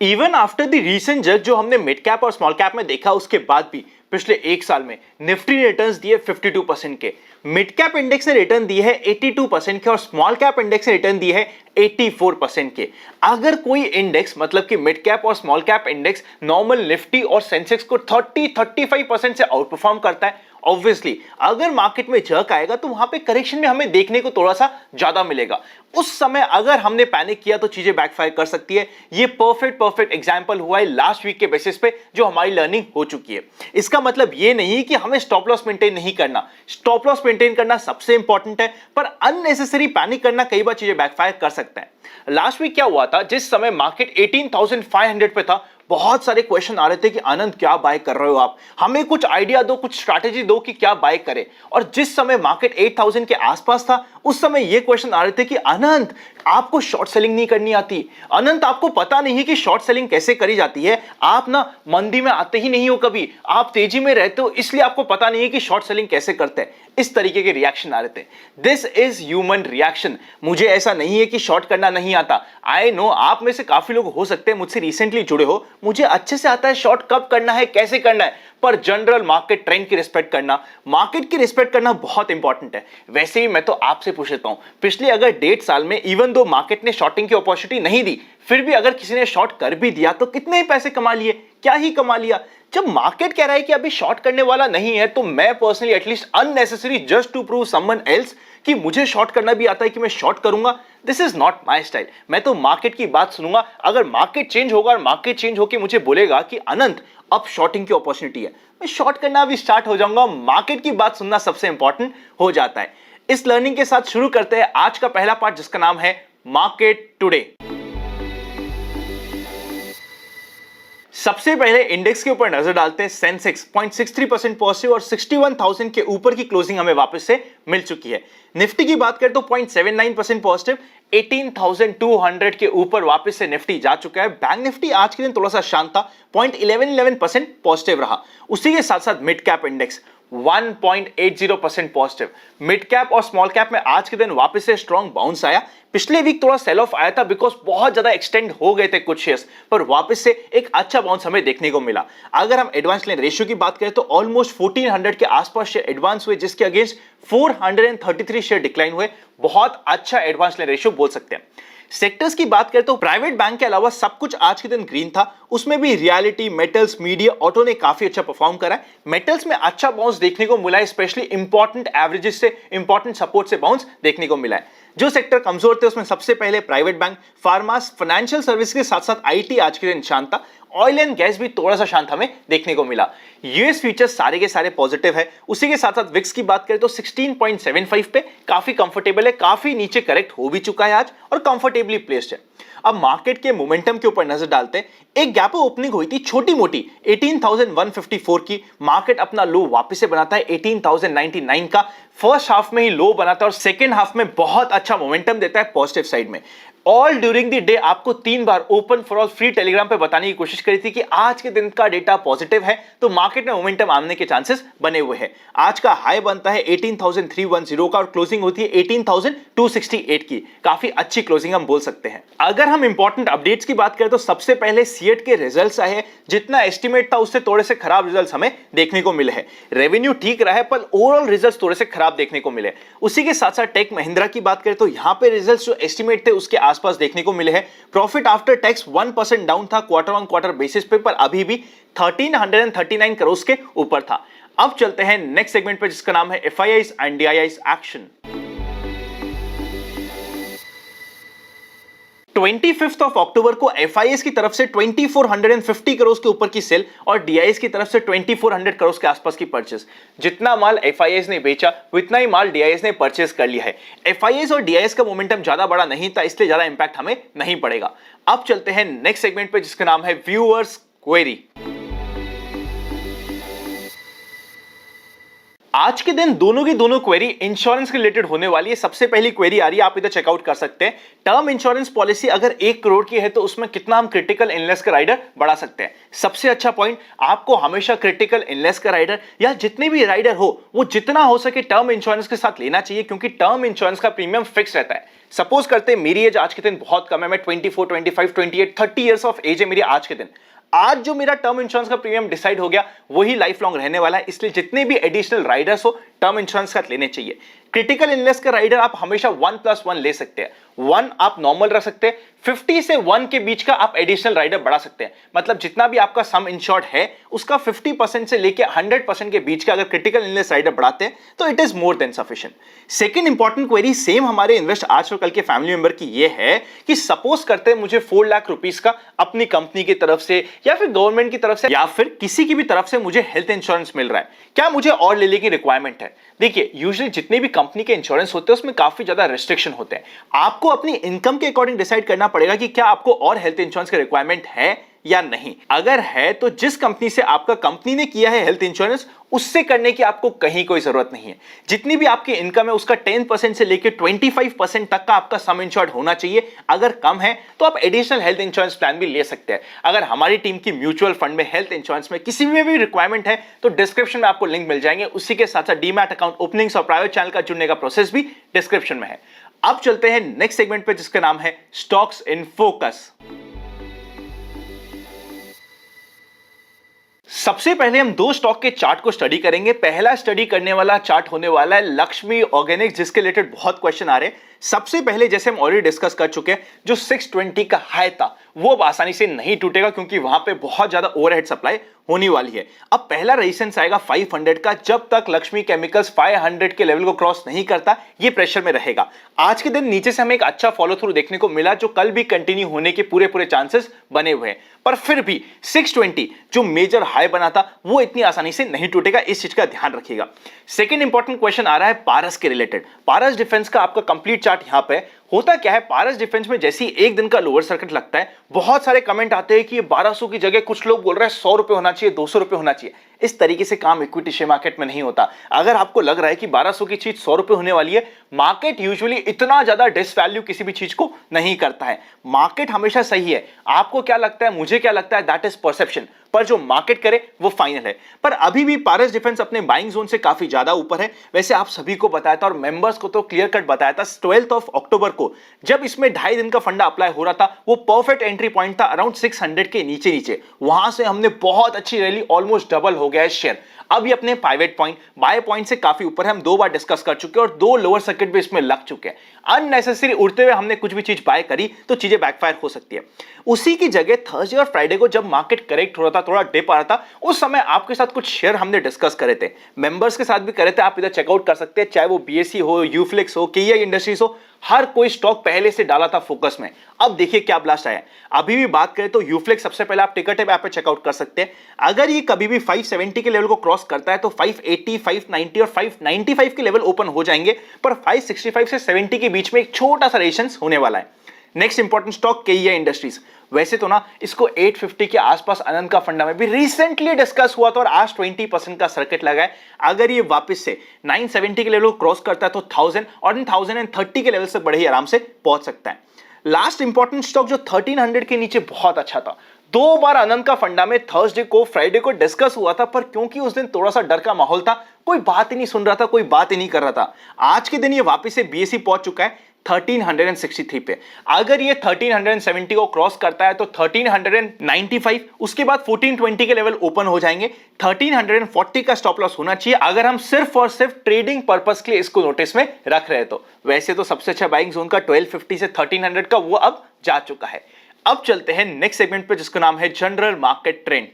Even after the recent jerk जो हमने mid cap और स्मॉल कैप में देखा, उसके बाद भी पिछले एक साल में निफ्टी ने रिटर्न्स दिए 52% के, मिड कैप इंडेक्स ने रिटर्न दिए है 82% के और स्मॉल कैप इंडेक्स ने रिटर्न दिए है 84% के। अगर कोई इंडेक्स मतलब कि मिड कैप और small cap index normal Nifty और सेंसेक्स को 30-35% से आउट परफॉर्म करता है, ऑब्वियसली अगर मार्केट में जर्क आएगा तो वहां पे करेक्शन में हमें देखने को थोड़ा सा ज्यादा मिलेगा। उस समय अगर हमने पैनिक किया तो चीजें बैकफायर कर सकती है। ये परफेक्ट एग्जांपल हुआ है लास्ट वीक के बेसिस पे जो हमारी लर्निंग हो चुकी है। इसका मतलब ये नहीं कि हमें स्टॉप लॉस मेंटेन नहीं करना, स्टॉप लॉस मेंटेन करना सबसे इंपॉर्टेंट है, पर अननेसेसरी पैनिक करना कई बार चीजें बैकफायर कर सकता है। लास्ट वीक क्या हुआ था, जिस समय मार्केट 18,500 पे था, बहुत सारे क्वेश्चन आ रहे थे कि आनंद क्या बाय कर रहे हो आप, हमें कुछ आइडिया दो, कुछ स्ट्रैटेजी दो कि क्या बाय करें। और जिस समय मार्केट 8,000 के आसपास था, उस समय ये क्वेश्चन आ रहे थे कि आनंद आपको शॉर्ट सेलिंग नहीं करनी आती, अनंत आपको पता नहीं है कि शॉर्ट सेलिंग कैसे करी जाती है, आप ना मंदी में आते ही नहीं हो कभी, आप तेजी में रहते हो इसलिए आपको पता नहीं है कि शॉर्ट सेलिंग कैसे करते हैं। इस तरीके के रिएक्शन आ रहे थे। This is human reaction. मुझे ऐसा नहीं है कि शॉर्ट करना नहीं आता, आई नो आप में से काफी लोग हो सकते हैं मुझसे रिसेंटली जुड़े हो, मुझे अच्छे से आता है शॉर्ट कब करना है, कैसे करना है, पर जनरल मार्केट ट्रेंड की रिस्पेक्ट करना, मार्केट की रिस्पेक्ट करना बहुत इंपॉर्टेंट है। वैसे ही मैं तो आपसे पूछ लेता हूं, पिछले अगर 1.5 साल में इवन दो मार्केट ने शॉर्टिंग की अपॉर्चुनिटी नहीं दी, फिर भी अगर किसी ने शॉर्ट कर भी दिया तो कितने ही पैसे कमा लिए, क्या ही कमा लिया। जब मार्केट कह रहा है कि अभी शॉर्ट करने वाला नहीं है, तो मैं personally at least unnecessary just to prove someone else कि मुझे शॉर्ट करना भी आता है कि मैं शॉर्ट करूंगा, this is not my style. मैं तो मार्केट की बात सुनूंगा, अगर मार्केट चेंज होगा और मार्केट चेंज होकर मुझे बोलेगा कि अनंत अब शॉर्टिंग की अपॉर्चुनिटी है, मैं शॉर्ट करना भी स्टार्ट हो जाऊंगा। मार्केट की बात सुनना सबसे इंपॉर्टेंट हो जाता है। इस लर्निंग के साथ शुरू करते हैं आज का पहला पार्ट, जिसका नाम है मार्केट टुडे। सबसे पहले इंडेक्स के ऊपर नजर डालते हैं। सेंसेक्स 0.63% पॉजिटिव और 61,000 के ऊपर की क्लोजिंग हमें वापस से मिल चुकी है। निफ्टी की बात करें तो 0.79% पॉजिटिव, 18,200 के ऊपर वापस से निफ्टी जा चुका है। बैंक निफ्टी आज के दिन थोड़ा सा शांत था, 0.11% पॉजिटिव रहा। उसी के साथ साथ mid cap index 1.80% positive. Mid cap और स्मॉल कैप में आज के दिन वापस से स्ट्रॉन्ग बाउंस आया। पिछले वीक थोड़ा सेल ऑफ आया था बिकॉज बहुत ज्यादा एक्सटेंड हो गए थे कुछ शेयर्स, पर वापस से एक अच्छा बाउंस हमें देखने को मिला। अगर हम एडवांस लेन रेशियो की बात करें तो ऑलमोस्ट 1400 के आसपास शेयर एडवांस हुए, जिसके अगेंस्ट 433 शेयर डिक्लाइन हुए। बहुत अच्छा एडवांस लेन रेशियो बोल सकते हैं। सेक्टर्स की बात करें तो प्राइवेट बैंक के अलावा सब कुछ आज के दिन ग्रीन था, उसमें भी रियलिटी, मेटल्स, मीडिया, ऑटो ने काफी अच्छा परफॉर्म करा है। मेटल्स में अच्छा बाउंस देखने को मिला है, स्पेशली इंपॉर्टेंट एवरेजेस से, इंपॉर्टेंट सपोर्ट से बाउंस देखने को मिला है। जो सेक्टर कमजोर थे उसमें सबसे पहले प्राइवेट बैंक, फार्मास, फाइनेंशियल सर्विस के साथ साथ आईटी आज के दिन शांत था। ऑयल एंड गैस भी थोड़ा सा शांत हमें देखने को मिला। यूएस फ्यूचर्स सारे के सारे पॉजिटिव है। उसी के साथ साथ विक्स की बात करें तो 16.75 पे काफी कंफर्टेबल है, काफी नीचे करेक्ट हो भी चुका है आज और कंफर्टेबली प्लेस्ड है। अब मार्केट के मोमेंटम के ऊपर नजर डालते हैं। एक गैप ओपनिंग हुई थी छोटी मोटी 18,154 की, मार्केट अपना लो वापस से बनाता है 18,099 का। फर्स्ट हाफ में ही लो बनाता है और सेकेंड हाफ में बहुत अच्छा मोमेंटम देता है पॉजिटिव साइड में। ऑल ड्यूरिंग द डे आपको 3 बार open for all free Telegram पे बताने की कोशिश करी थी कि आज के दिन का डेटा पॉजिटिव है तो मार्केट में मोमेंटम आने के चांसेस बने हुए हैं। आज का हाई बनता है 18,310 का और क्लोजिंग होती है 18,268 की। काफी अच्छी क्लोजिंग हम बोल सकते हैं। अगर हम इंपॉर्टेंट अपडेट्स की बात करें तो सबसे पहले सीएट के रिजल्ट्स आए हैं। जितना एस्टिमेट था उससे थोड़े से खराब रिजल्ट्स हमें देखने को मिले हैं। रेवेन्यू ठीक रहा है पर ओवरऑल रिजल्ट्स थोड़े से खराब देखने को मिले। उसी के साथ साथ टेक महिंद्रा की बात करें तो यहां पे रिजल्ट्स जो एस्टिमेट थे उसके आसपास देखने को मिले हैं। प्रॉफिट आफ्टर टैक्स 1% डाउन था क्वार्टर ऑन क्वार्टर बेसिस पे, पर अभी भी 1339 करोड़ के ऊपर था। अब चलते हैं नेक्स्ट सेगमेंट पे, जिसका नाम है एफआईआईज एंड डीआईआईज एक्शन। 25 अक्टूबर को एफआईआईज की तरफ से 2450 करोड़ के ऊपर की सेल और डीआईआईज की तरफ से 2400 करोड़ के आसपास की परचेस। जितना माल एफआईआईज ने बेचा उतना ही माल डीआईआईज ने परचेस कर लिया है। एफआईआईज और डीआईआईज का मोमेंटम ज्यादा बड़ा नहीं था, इसलिए ज्यादा इंपैक्ट हमें नहीं पड़ेगा। अब चलते हैं नेक्स्ट सेगमेंट पे, जिसका नाम है व्यूअर्स क्वेरी। आज के दिन दोनों की दोनों क्वेरी इंश्योरेंस रिलेटेड होने वाली है। सबसे पहली क्वेरी आ रही है, आप इधर चेकआउट कर सकते हैं। टर्म इंश्योरेंस पॉलिसी अगर 1 करोड़ की है तो उसमें कितना हम क्रिटिकल इलनेस का राइडर बढ़ा सकते हैं। सबसे अच्छा पॉइंट, आपको हमेशा क्रिटिकल इलनेस का राइडर या जितने भी राइडर हो वो जितना हो सके टर्म इंश्योरेंस के साथ लेना चाहिए, क्योंकि टर्म इंश्योरेंस का प्रीमियम फिक्स रहता है। सपोज करते हैं मेरी एज आज के दिन बहुत कम है, मैं 24, 25, 28, 30 ईयर्स ऑफ एज है मेरी आज के दिन। आज जो मेरा टर्म इंश्योरेंस का प्रीमियम डिसाइड हो गया वही लाइफ लॉन्ग रहने वाला है, इसलिए जितने भी एडिशनल राइडर्स हो टर्म इंश्योरेंस का लेने चाहिए। क्रिटिकल इलनेस का राइडर आप हमेशा 1+1 ले सकते हैं। 1 आप नॉर्मल रख सकते हैं, 50 से 1 के बीच का आप एडिशनल राइडर बढ़ा सकते हैं। मतलब जितना भी आपका सम इंश्योर्ड है उसका 50% से लेके 100% के बीच का अगर क्रिटिकल इलनेस राइडर बढ़ाते हैं तो it is more than sufficient. Second important query same हमारे इन्वेस्ट आज और कल के फैमिली मेंबर की ये है कि सपोज करते हैं मुझे 4 लाख रुपीस का अपनी कंपनी की तरफ से या फिर गवर्नमेंट की तरफ से या फिर किसी की भी तरफ से मुझे हेल्थ इंश्योरेंस मिल रहा है, क्या मुझे और लेने की रिक्वायरमेंट है? देखिए, यूजुअली जितने भी कंपनी के इंश्योरेंस होते हैं उसमें काफी ज्यादा रेस्ट्रिक्शन होते हैं। आपको अपनी इनकम के अकॉर्डिंग डिसाइड करना पड़ेगा कि क्या आपको और हेल्थ इंश्योरेंस की रिक्वायरमेंट है या नहीं। अगर है तो जिस कंपनी से आपका कंपनी ने किया है हेल्थ इंश्योरेंस उससे करने की आपको कहीं कोई जरूरत नहीं है। जितनी भी आपकी इनकम है उसका 10% से लेकर 25% तक का आपका सम इंश्योर्ड होना चाहिए। अगर कम है तो आप एडिशनल हेल्थ इंश्योरेंस प्लान भी ले सकते हैं। अगर हमारी टीम की म्यूचुअल फंड में हेल्थ इंश्योरेंस में किसी में भी रिक्वायरमेंट है तो डिस्क्रिप्शन में आपको लिंक मिल जाएंगे। उसी के साथ साथ डीमैट अकाउंट ओपनिंग्स और प्राइवेट चैनल का जुड़ने का प्रोसेस भी डिस्क्रिप्शन में है। अब चलते हैं नेक्स्ट सेगमेंट पे जिसका नाम है स्टॉक्स इन फोकस। सबसे पहले हम 2 स्टॉक के चार्ट को स्टडी करेंगे। पहला स्टडी करने वाला चार्ट होने वाला है लक्ष्मी ऑर्गेनिक्स, जिसके रिलेटेड बहुत क्वेश्चन आ रहे हैं। सबसे पहले जैसे हम ऑलरेडी डिस्कस कर चुके हैं, जो 620 का हाई था वो अब आसानी से नहीं टूटेगा क्योंकि वहां पे बहुत ज्यादा ओवरहेड सप्लाई होने वाली है। अब पहला रेजिस्टेंस आएगा 500 का। जब तक लक्ष्मी केमिकल्स 500 के लेवल को क्रॉस नहीं करता ये प्रेशर में रहेगा। आज के दिन नीचे से हमें एक अच्छा फॉलो थ्रू देखने को मिला जो कल भी कंटिन्यू होने के पूरे चांसेस बने हुए हैं, पर फिर भी 620 जो मेजर हाई बना था वो इतनी आसानी से नहीं टूटेगा, इस चीज का ध्यान रखिएगा। सेकंड इंपॉर्टेंट क्वेश्चन आ रहा है पारस के रिलेटेड। पारस डिफेंस का आपका कंप्लीट चार्ट यहां पे होता क्या है। पारस डिफेंस में जैसे ही एक दिन का लोअर सर्किट लगता है बहुत सारे कमेंट आते हैं कि ये 1200 की जगह कुछ लोग बोल रहे हैं 100 रुपए होना चाहिए, 200 रुपए होना चाहिए। इस तरीके से काम इक्विटी शेयर मार्केट में नहीं होता। अगर आपको लग रहा है कि 1200 की चीज 100 रुपए होने वाली है, मार्केट यूजुअली इतना ज्यादा डिसवैल्यू किसी भी चीज को नहीं करता है। मार्केट हमेशा सही है। आपको क्या लगता है, मुझे क्या लगता है, दैट इज परसेप्शन, पर जो मार्केट करे वो फाइनल है। पर अभी भी पारस डिफेंस अपने बाइंग जोन से काफी ज्यादा ऊपर है। वैसे आप सभी को बताया था और मेंबर्स को तो क्लियर कट बताया था 12 अक्टूबर को, जब इसमें 2.5 दिन का फंडा अप्लाई हो रहा था, वो परफेक्ट एंट्री पॉइंट था अराउंड 600 के नीचे। वहां से हमने बहुत अच्छी रैली, ऑलमोस्ट डबल हो गया है शेयर। अब ये अपने प्राइवेट पॉइंट बाय पॉइंट से काफी ऊपर है। हम 2 बार डिस्कस कर चुके हैं और 2 लोअर सर्किट भी इसमें लग चुके हैं। अननेसेसरी उड़ते हुए हमने कुछ भी चीज बाय करी तो चीजें बैकफायर हो सकती है। उसी की जगह थर्सडे और फ्राइडे को जब मार्केट करेक्ट हो रहा था, थोड़ा डिप आ रहा था, उस समय आपके साथ कुछ शेयर हमने डिस्कस करे थे, मेंबर्स के साथ भी करे थे। आप इधर चेकआउट कर सकते हैं, चाहे वो बीएससी हो, यूफ्लेक्स हो, केईआई इंडस्ट्रीज हो, हर कोई स्टॉक पहले से डाला था फोकस में। अब देखिए क्या ब्लास्ट आया। अभी भी बात करें तो यूफ्लेक्स सबसे पहले आप टिकट ऐप पे चेकआउट कर सकते हैं। अगर ये कभी भी 570 के लेवल को क्रॉस करता है तो 580, 590 और 595 के लेवल ओपन हो जाएंगे, पर 565 से 70 के बीच में एक छोटा सा रेजिस्टेंस होने वाला है। Next important stock KEI industries. वैसे तो ना इसको 850 के आसपास अनंत का फंडा में भी रिसेंटली डिस्कस हुआ था और आज 20% का सर्किट लगा है। अगर ये वापस से 970 के लेवल को क्रॉस करता है तो 1000 और 1030 के लेवल से बढ़े ही आराम से पहुंच सकता है। लास्ट इंपॉर्टेंट स्टॉक जो 1300 के नीचे बहुत अच्छा था, 2 बार अनंत का फंडा में थर्सडे को, फ्राइडे को डिस्कस हुआ था, पर क्योंकि उस दिन थोड़ा सा डर का माहौल था, कोई बात ही नहीं सुन रहा था, कोई बात ही नहीं कर रहा था। आज के दिन ये वापस से बीएससी पहुंच चुका है 1363 पे। अगर ये 1370 को क्रॉस करता है तो 1395, उसके बाद 1420 के लेवल ओपन हो जाएंगे। 1340 का स्टॉप लॉस होना चाहिए अगर हम सिर्फ और सिर्फ ट्रेडिंग पर्पस के लिए इसको नोटिस में रख रहे हैं तो। वैसे तो सबसे अच्छा बाइंग जोन का 1250 से 1300 का वो अब जा चुका है। अब चलते हैं नेक्स्ट सेगमेंट पे जिसका नाम है general market trend.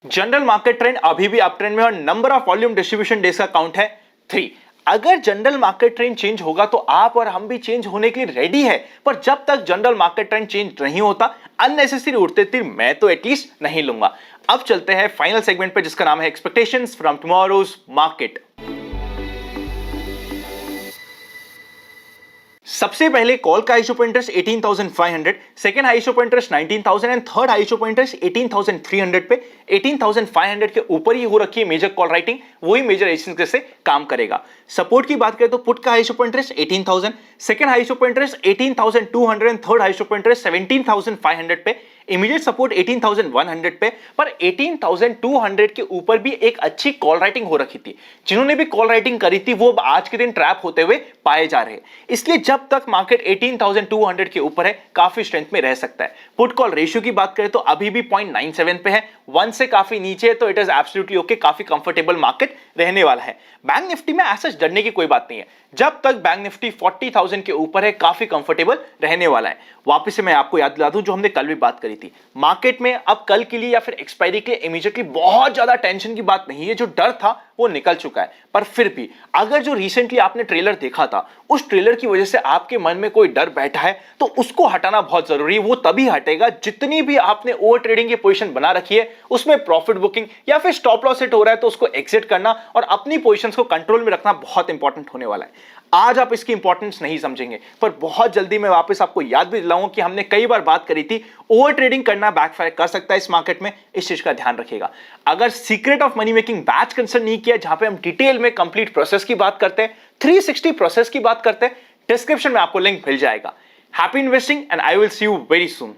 General market trend अभी भी अप ट्रेंड में और number of volume distribution days का काउंट है 3। अगर जनरल मार्केट ट्रेंड चेंज होगा तो आप और हम भी चेंज होने के लिए रेडी है, पर जब तक जनरल मार्केट ट्रेंड चेंज नहीं होता अननेसेसरी उड़ते तीर मैं तो एटलीस्ट नहीं लूंगा। अब चलते हैं फाइनल सेगमेंट पे जिसका नाम है एक्सपेक्टेशंस फ्रॉम टुमारोज मार्केट। सबसे पहले कॉल का high of interest 18,500, second high of interest 19,000 and third high of interest 18,300 पे। 18,500 के ऊपर ही हो रखी है मेजर कॉल राइटिंग, वही मेजर रेजिस्टेंस से काम करेगा। सपोर्ट की बात करें तो पुट का high of interest 18,000, second high of interest 18,200 and third high of interest 17,500 पे। इमीडिएट सपोर्ट 18,100 पे, पर 18,200 के ऊपर भी एक अच्छी कॉल राइटिंग हो रखी थी। जिन्होंने भी कॉल राइटिंग करी थी वो आज के दिन ट्रैप होते हुए पाए जा रहे हैं। इसलिए जब तक मार्केट 18,200 के ऊपर है काफी स्ट्रेंथ में रह सकता है। पुट कॉल रेशियो की बात करें तो अभी भी 0.97 पे है, 1 से काफी नीचे है, तो इट इज एब्सोल्युटली ओके, काफी कंफर्टेबल मार्केट रहने वाला है। बैंक निफ्टी में ऐसा डरने की कोई बात नहीं है, जब तक बैंक निफ्टी 40,000 के ऊपर है काफी कंफर्टेबल रहने वाला है। वापस से मैं आपको याद दिला दूं जो हमने कल भी बात करी थी, मार्केट में अब कल के लिए या फिर एक्सपायरी के लिए इमीडिएटली बहुत ज्यादा टेंशन की बात नहीं है, जो डर था वो निकल चुका है। पर फिर भी अगर जो रिसेंटली आपने ट्रेलर देखा था उस ट्रेलर की वजह से आपके मन में कोई डर बैठा है तो उसको हटाना बहुत जरूरी है। वो तभी हटेगा जितनी भी आपने ओवर ट्रेडिंग की पोजीशन बना रखी है उसमें प्रॉफिट बुकिंग या फिर स्टॉप लॉस हिट हो रहा है तो उसको एग्जिट करना और अपनी पोजीशंस को कंट्रोल में रखना बहुत इंपॉर्टेंट होने वाला है। आज आप इसकी इंपॉर्टेंस नहीं समझेंगे, पर बहुत जल्दी मैं वापस आपको याद भी दिलाऊंगा कि हमने कई बार बात करी थी ओवर ट्रेडिंग करना बैकफायर कर सकता है इस मार्केट में, इस चीज का ध्यान रखिएगा। अगर secret of money making batch concern नहीं किया जहां पे हम डिटेल में कंप्लीट प्रोसेस की बात करते हैं, 360 प्रोसेस की बात करते हैं, डिस्क्रिप्शन में आपको लिंक मिल जाएगा। Happy investing and I will see you very soon.